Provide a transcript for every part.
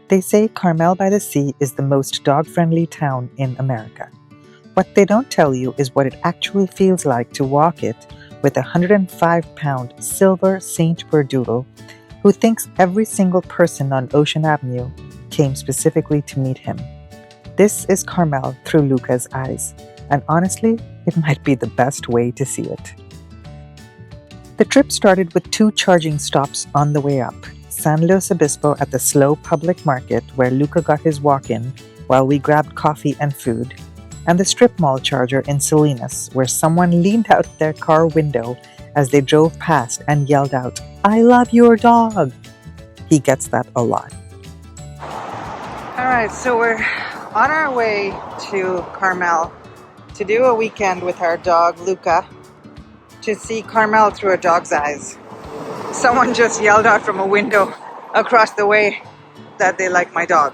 They say Carmel-by-the-Sea is the most dog-friendly town in America. What they don't tell you is what it actually feels like to walk it with a 105-pound silver Saint Berdoodle who thinks every single person on Ocean Avenue came specifically to meet him. This is Carmel through Luca's eyes, and honestly, it might be the best way to see it. The trip started with 2 charging stops on the way up. San Luis Obispo at the slow public market where Luca got his walk-in while we grabbed coffee and food, and the strip mall charger in Salinas where someone leaned out their car window as they drove past and yelled out, "I love your dog!" He gets that a lot. Alright, so we're on our way to Carmel to do a weekend with our dog Luca, to see Carmel through a dog's eyes. Someone just yelled out from a window across the way that they like my dog.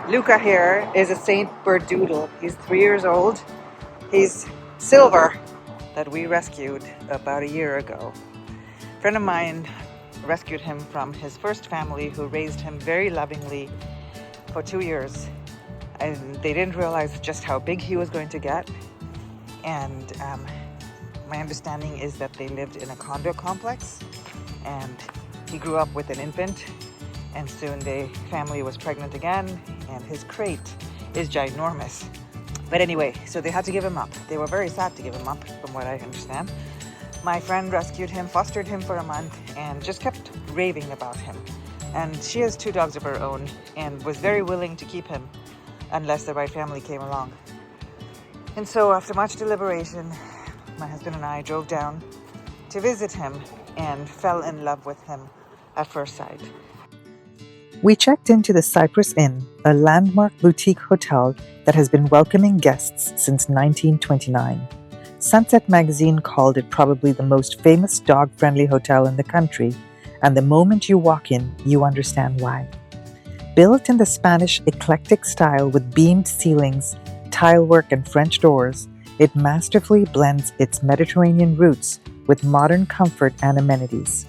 Luca here is a Saint Berdoodle. He's 3 years old. He's silver, that we rescued about a year ago. A friend of mine rescued him from his first family who raised him very lovingly for 2 years. And they didn't realize just how big he was going to get. And my understanding is that they lived in a condo complex and he grew up with an infant, and soon the family was pregnant again and his crate is ginormous. But anyway, so they had to give him up. They were very sad to give him up, from what I understand. My friend rescued him, fostered him for a month, and just kept raving about him. And she has 2 dogs of her own and was very willing to keep him unless the right family came along. And so after much deliberation, my husband and I drove down to visit him and fell in love with him at first sight. We checked into the Cypress Inn, a landmark boutique hotel that has been welcoming guests since 1929. Sunset magazine called it probably the most famous dog-friendly hotel in the country, and the moment you walk in, you understand why. Built in the Spanish eclectic style with beamed ceilings, tilework, and French doors, it masterfully blends its Mediterranean roots with modern comfort and amenities.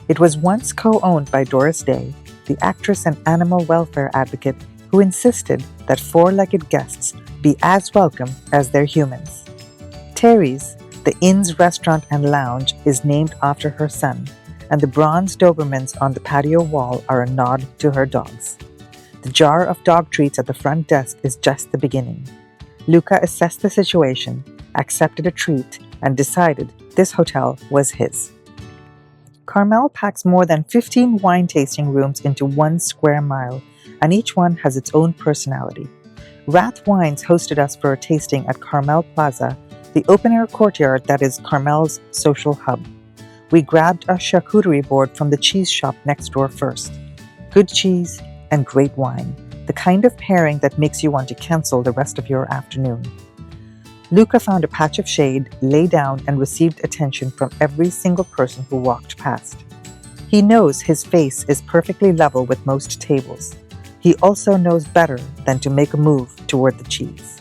It was once co-owned by Doris, the actress and animal welfare advocate who insisted that 4-legged guests be as welcome as their humans. Terry's, the inn's restaurant and lounge, is named after her son, and the bronze Dobermans on the patio wall are a nod to her dogs. The jar of dog treats at the front desk is just the beginning. Luca assessed the situation, accepted a treat, and decided this hotel was his. Carmel packs more than 15 wine tasting rooms into 1 square mile, and each one has its own personality. Rath Wines hosted us for a tasting at Carmel Plaza, the open-air courtyard that is Carmel's social hub. We grabbed a charcuterie board from the cheese shop next door first. Good cheese and great wine, the kind of pairing that makes you want to cancel the rest of your afternoon. Luca found a patch of shade, lay down, and received attention from every single person who walked past. He knows his face is perfectly level with most tables. He also knows better than to make a move toward the cheese.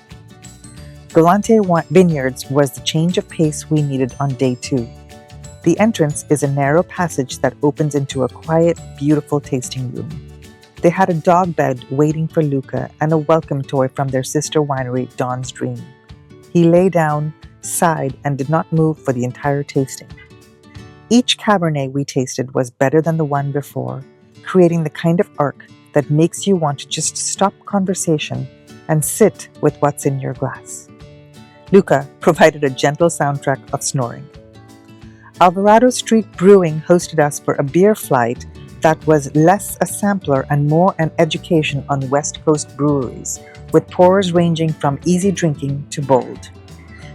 Galante Vineyards was the change of pace we needed on day 2. The entrance is a narrow passage that opens into a quiet, beautiful tasting room. They had a dog bed waiting for Luca and a welcome toy from their sister winery, Dawn's Dream. He lay down, sighed, and did not move for the entire tasting. Each Cabernet we tasted was better than the one before, creating the kind of arc that makes you want to just stop conversation and sit with what's in your glass. Luca provided a gentle soundtrack of snoring. Alvarado Street Brewing hosted us for a beer flight that was less a sampler and more an education on West Coast breweries, with pours ranging from easy drinking to bold.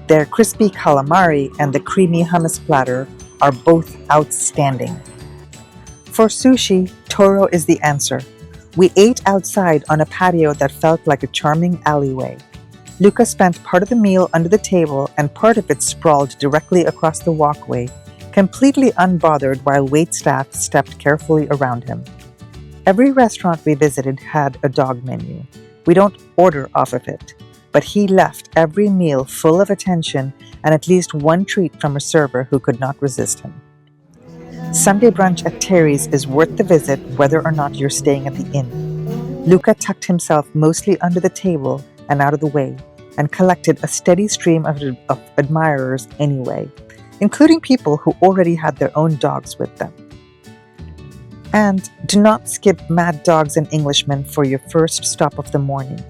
Their crispy calamari and the creamy hummus platter are both outstanding. For sushi, Toro is the answer. We ate outside on a patio that felt like a charming alleyway. Luca spent part of the meal under the table and part of it sprawled directly across the walkway, completely unbothered while waitstaff stepped carefully around him. Every restaurant we visited had a dog menu. We don't order off of it, but he left every meal full of attention and at least one treat from a server who could not resist him. Sunday brunch at Terry's is worth the visit whether or not you're staying at the inn. Luca tucked himself mostly under the table and out of the way, and collected a steady stream of admirers anyway, including people who already had their own dogs with them. And do not skip Mad Dogs and Englishmen for your first stop of the morning.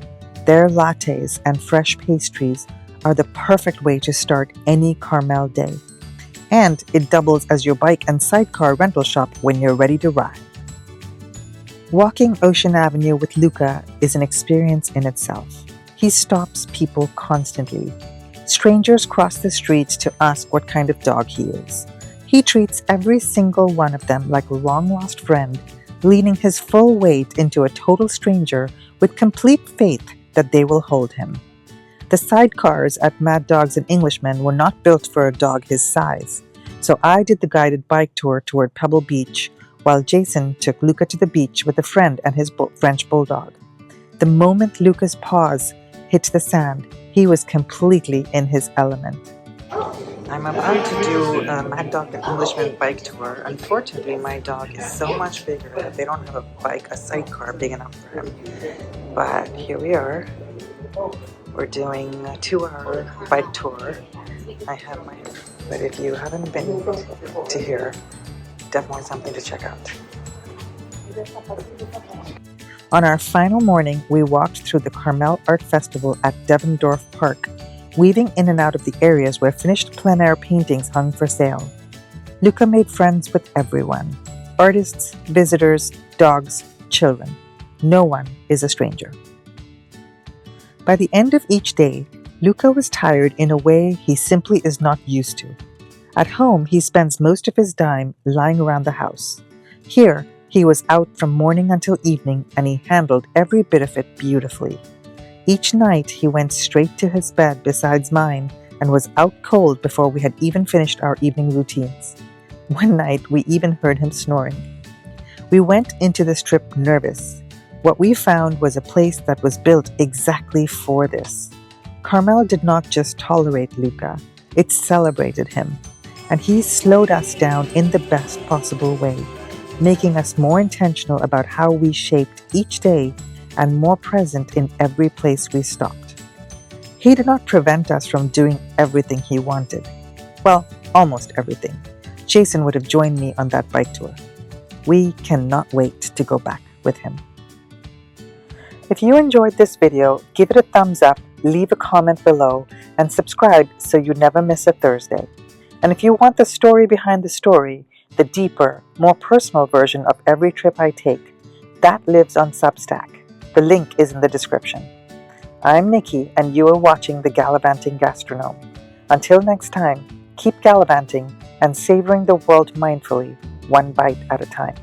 Their lattes and fresh pastries are the perfect way to start any Carmel day. And it doubles as your bike and sidecar rental shop when you're ready to ride. Walking Ocean Avenue with Luca is an experience in itself. He stops people constantly. Strangers cross the street to ask what kind of dog he is. He treats every single one of them like a long-lost friend, leaning his full weight into a total stranger with complete faith that they will hold him. The sidecars at Mad Dogs and Englishmen were not built for a dog his size, so I did the guided bike tour toward Pebble Beach, while Jason took Luca to the beach with a friend and his French bulldog. The moment Luca's paws hit the sand, he was completely in his element. I'm about to do a Mad Dog and Englishman bike tour. Unfortunately, my dog is so much bigger that they don't have a sidecar big enough for him. But here we are. We're doing a 2-hour bike tour. I have my, but if you haven't been to here, definitely something to check out. On our final morning, we walked through the Carmel Art Festival at Devendorf Park, weaving in and out of the areas where finished plein air paintings hung for sale. Luca made friends with everyone: artists, visitors, dogs, children. No one is a stranger. By the end of each day, Luca was tired in a way he simply is not used to. At home, he spends most of his time lying around the house. Here, he was out from morning until evening, and he handled every bit of it beautifully. Each night, he went straight to his bed beside mine and was out cold before we had even finished our evening routines. One night, we even heard him snoring. We went into the strip nervous. What we found was a place that was built exactly for this. Carmel did not just tolerate Luca, it celebrated him. And he slowed us down in the best possible way, making us more intentional about how we shaped each day and more present in every place we stopped. He did not prevent us from doing everything he wanted. Well, almost everything. Jason would have joined me on that bike tour. We cannot wait to go back with him. If you enjoyed this video, give it a thumbs up, leave a comment below, and subscribe so you never miss a Thursday. And if you want the story behind the story, the deeper, more personal version of every trip I take, that lives on Substack. The link is in the description. I'm Nikki, and you are watching the Galavanting Gastronome. Until next time, keep gallivanting and savoring the world mindfully, one bite at a time.